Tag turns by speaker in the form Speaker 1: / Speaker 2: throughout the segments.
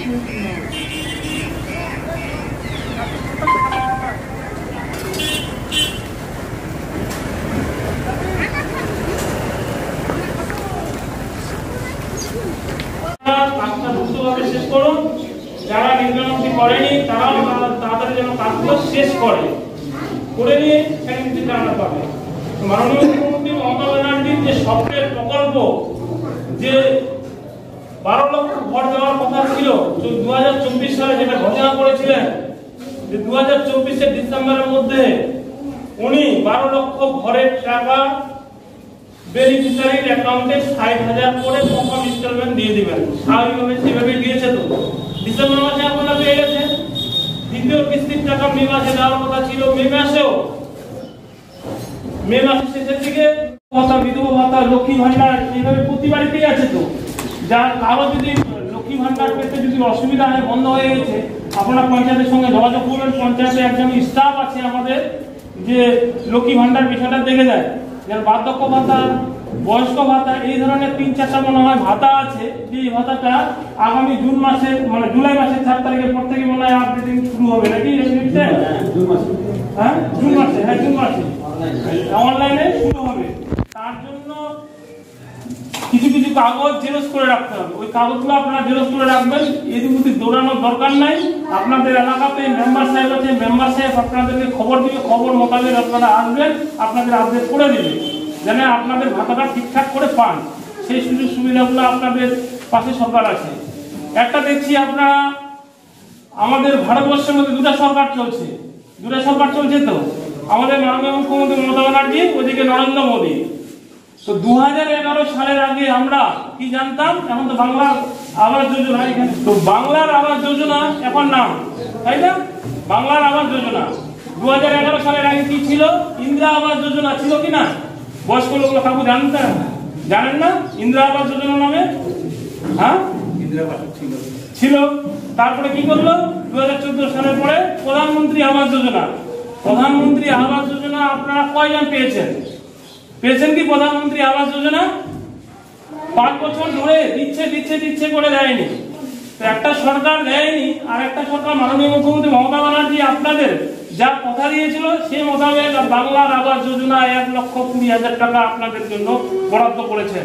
Speaker 1: কাজটা দ্রুতভাবে শেষ করুন। যারা নির্মাণাধীন করেনি তারাও তাড়াতাড়ি যেন কাজগুলো শেষ করে নিয়ে সেখানে জানা পাবে। মাননীয় মুখ্যমন্ত্রী মমতা ব্যানার্জির যে স্বপ্নের প্রকল্প, যে 12 লক্ষ ঘর দেওয়ার কথা ছিল 2024 সালে, যেটা ঘোষণা করেছিলেন যে 2024-এর ডিসেম্বরের মধ্যে উনি 12 লক্ষ ঘরের টাকা বেনিফিশিয়ারির অ্যাকাউন্টে 60,000 করে প্রথম ইনস্টলমেন্ট দিয়ে দিবেন। স্বাভাবিকভাবে সেভাবে দিয়েছে, তো ডিসেম্বর মাসে আপনারা পেয়ে গেছেন। দ্বিতীয় কিস্তির টাকা মে মাসে দেওয়ার কথা ছিল, মে মাসের শেষের দিকে ভাতা, বিধবা ভাতা, লক্ষ্মী ভান্ডার এইভাবে প্রতি বাড়িতেই আছে। তো যার কারো যদি লক্ষ্মী ভান্ডার পেতে যদি অসুবিধা হয়, বন্ধ হয়ে গেছে, আপনারা পঞ্চায়েতের সঙ্গে যোগাযোগ করবেন। পঞ্চায়েতে একজন স্টাফ আছে আমাদের যে লক্ষ্মী ভান্ডার বিষয়টা দেখে যায়। যার বার্ধক্য ভাতা, বয়স্ক ভাতা, এই ধরনের 3-4টা মনে হয় ভাতা আছে। যে ভাতাটা আগামী জুন মাসে, মানে জুলাই মাসের 4 তারিখের পর থেকে মনে হয় আপডেটিং শুরু হবে নাকি? জুন মাসে অনলাইনে শুরু হবে। তার জন্য কিছু কিছু কাগজ জেরক্স করে রাখতে হবে। ওই কাগজগুলো আপনারা জেরক্স করে রাখবেন। এদিকে দৌড়ানোর দরকার নাই। আপনাদের এলাকাতে মেম্বার সাহেব আছে, মেম্বার সাহেব আপনাদেরকে খবর দিবে, খবর মোতাবেক আপনারা আসবেন, আপনাদের আপডেট করে দেবে, যেন আপনাদের ভাতাটা ঠিকঠাক করে পান। সেই সুযোগ সুবিধাগুলো আপনাদের পাশে সরকার আছে। একটা দেখছি আপনারা, আমাদের ভারতবর্ষের মধ্যে দুটা সরকার চলছে। তো আমাদের মাননীয় মুখ্যমন্ত্রী মমতা ব্যানার্জি, ওদিকে নরেন্দ্র মোদী। তো 2011 সালের আগে আমরা কি জানতাম? এখন তো বাংলার আবাস যোজনা, এখানে তো বাংলার আবাস যোজনা এখন নাম, তাই না? বাংলার আবাস যোজনা 2011 সালের আগে কি ছিল? ইন্দিরা আবাস যোজনা ছিল কিনা? বয়স্ক লোকগুলো কাকু জানেন না ইন্দিরা আবাস যোজনা নামে? হ্যাঁ, ইন্দিরা আবাস ছিল। তারপরে কি করলো? 2014 সালের পরে প্রধানমন্ত্রী আবাস যোজনা। প্রধানমন্ত্রী আবাস যোজনা আপনারা কয়জন পেয়েছেন কি প্রধানমন্ত্রী আবাস যোজনা? 5 বছর ধরে দিচ্ছে করে দেয়নি। তো একটা সরকার দেয়নি, আর একটা সরকার মাননীয় মুখ্যমন্ত্রী মমতা ব্যানার্জি আপনাদের যা কথা দিয়েছিল সেই মোতাবেক বাংলার আবাস যোজনা 1,20,000 টাকা আপনাদের জন্য বরাদ্দ করেছেন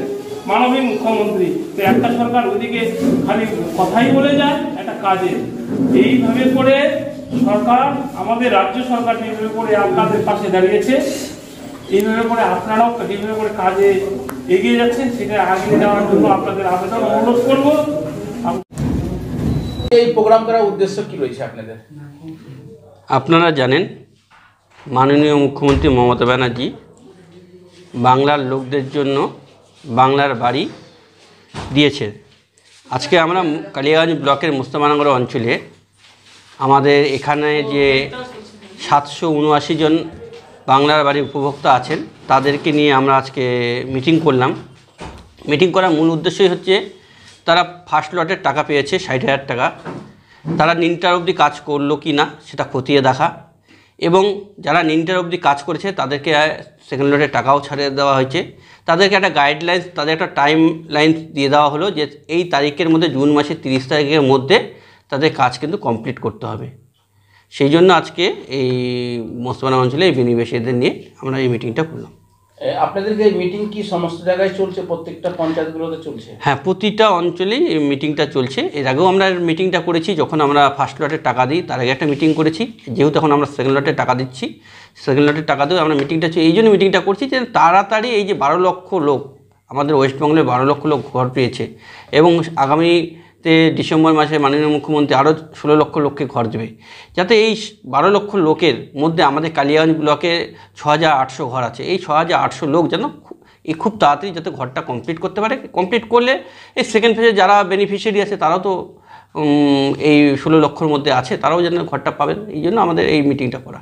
Speaker 1: মাননীয় মুখ্যমন্ত্রী। তো একটা সরকার ওইদিকে খালি কথাই বলে যায়, একটা কাজে। এইভাবে করে সরকার, আমাদের রাজ্য সরকার যেভাবে করে আপনাদের পাশে দাঁড়িয়েছে, এইভাবে করে আপনারাও যেভাবে করে কাজে এগিয়ে যাচ্ছেন, সেটা এগিয়ে যাওয়ার জন্য আপনাদের আবেদন অনুরোধ করব।
Speaker 2: এই প্রোগ্রাম করার উদ্দেশ্য কি রয়েছে আপনাদের?
Speaker 3: আপনারা জানেন মাননীয় মুখ্যমন্ত্রী মমতা ব্যানার্জি বাংলার লোকদের জন্য বাংলার বাড়ি দিয়েছে। আজকে আমরা কালিয়াগঞ্জ ব্লকের মুস্তাফানগর অঞ্চলে আমাদের এখানে যে 779 জন বাংলার বাড়ির উপভোক্তা আছেন, তাদেরকে নিয়ে আমরা আজকে মিটিং করলাম। মিটিং করার মূল উদ্দেশ্যই হচ্ছে তারা ফার্স্ট লটের টাকা পেয়েছে 60,000 টাকা। তারা নিনটার অবধি কাজ করলো কি না সেটা খতিয়ে দেখা, এবং যারা নিনটার অবধি কাজ করেছে তাদেরকে সেকেন্ড লটের টাকাও ছাড়িয়ে দেওয়া হয়েছে। তাদেরকে একটা গাইডলাইন্স, তাদের একটা টাইম লাইন দিয়ে দেওয়া হলো যে এই তারিখের মধ্যে, জুন মাসের 30 তারিখের মধ্যে তাদের কাজ কিন্তু কমপ্লিট করতে হবে। সেই জন্য আজকে এই মুস্তাফানগর অঞ্চলে এই বেনিফিশিয়ারিদের নিয়ে আমরা এই মিটিংটা করলাম।
Speaker 2: আপনাদেরকে এই মিটিং কি সমস্ত জায়গায় চলছে? প্রত্যেকটা পঞ্চায়েতগুলোতে চলছে?
Speaker 3: হ্যাঁ, প্রতিটা অঞ্চলেই এই মিটিংটা চলছে। এর আগেও আমরা মিটিংটা করেছি, যখন আমরা ফার্স্ট লটের টাকা দিই তার আগে একটা মিটিং করেছি। যেহেতু এখন আমরা সেকেন্ড লটের টাকা দিচ্ছি, সেকেন্ড লটের টাকা দিয়েও আমরা মিটিংটা এই জন্য মিটিংটা করছি যে তাড়াতাড়ি এই যে 12 লক্ষ লোক, আমাদের ওয়েস্টবেঙ্গলে 12 লক্ষ লোক ঘর পেয়েছে, এবং আগামীতে ডিসেম্বর মাসে মাননীয় মুখ্যমন্ত্রী আরও 16 লক্ষ লোককে ঘর দেবে, যাতে এই 12 লক্ষ লোকের মধ্যে আমাদের কালিয়াগঞ্জ ব্লকে 6,800 ঘর আছে। এই 6,800 লোক যেন খুব তাড়াতাড়ি যাতে ঘরটা কমপ্লিট করতে পারে। কমপ্লিট করলে এই সেকেন্ড ফেজে যারা বেনিফিশিয়ারি আছে তারাও তো এই 16 লক্ষর মধ্যে আছে, তারাও যেন ঘরটা পাবেন। এই জন্য আমাদের এই মিটিংটা করা।